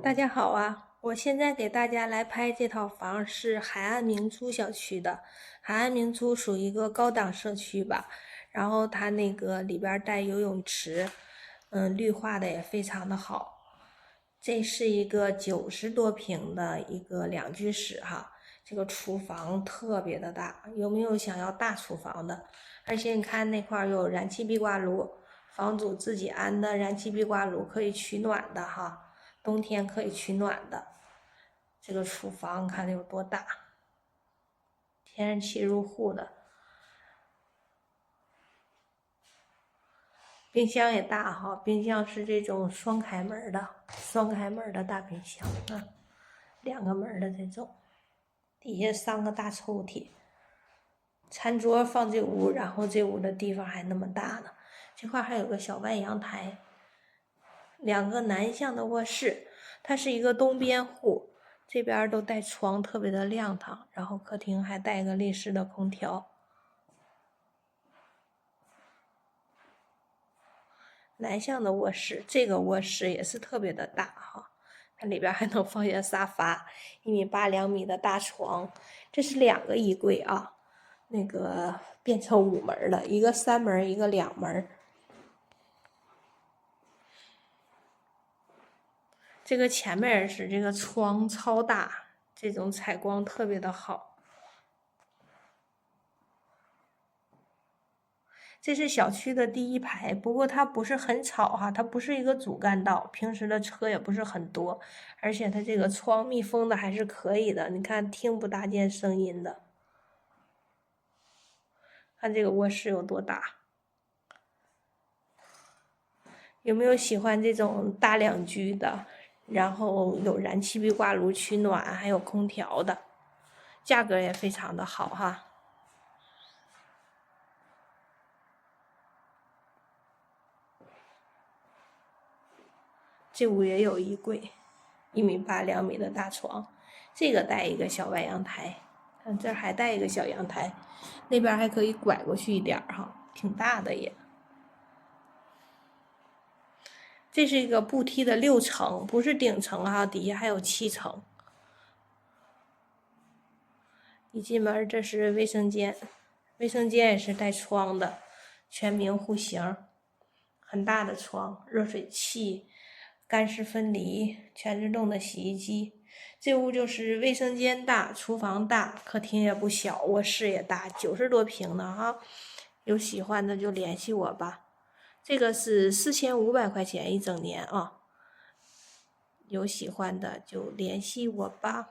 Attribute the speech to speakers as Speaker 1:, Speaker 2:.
Speaker 1: 大家好啊！我现在给大家来拍这套房是海岸明珠小区的。海岸明珠属于一个高档社区吧，然后它那个里边带游泳池，绿化的也非常的好。这是一个90多平的一个两居室哈，这个厨房特别的大，有没有想要大厨房的？而且你看那块有燃气壁挂炉，房主自己安的燃气壁挂炉可以取暖的哈。冬天可以取暖的。这个厨房看有多大，天然气入户的，冰箱也大哈，冰箱是这种双开门的大冰箱啊，2个门的这种，底下3个大抽屉，餐桌放这屋，然后这屋的地方还那么大呢。这块还有个小外阳台，2个南向的卧室，它是一个东边户。这边都带窗，特别的亮堂，然后客厅还带个立式的空调。南向的卧室，这个卧室也是特别的大哈，它里边还能放下沙发，1.8米、2米的大床。这是2个衣柜啊，那个变成5门了，一个3门，一个2门。这个前面是这个窗超大，这种采光特别的好。这是小区的第1排，不过它不是很吵哈，它不是一个主干道，平时的车也不是很多，而且它这个窗密封的还是可以的，你看听不大见声音的。看这个卧室有多大，有没有喜欢这种大两居的？然后有燃气壁挂炉取暖，还有空调的，价格也非常的好哈。这屋也有衣柜，1.8米、2米的大床，这个带一个小外阳台，看这还带一个小阳台，那边还可以拐过去一点哈，挺大的也。这是一个步梯的6层，不是顶层哈，底下还有7层。一进门这是卫生间，卫生间也是带窗的，全明户型，很大的窗，热水器。干湿分离，全自动的洗衣机。这屋就是卫生间大，厨房大，客厅也不小，卧室也大，90多平呢哈。有喜欢的就联系我吧。这个是4500块钱1整年啊，有喜欢的就联系我吧。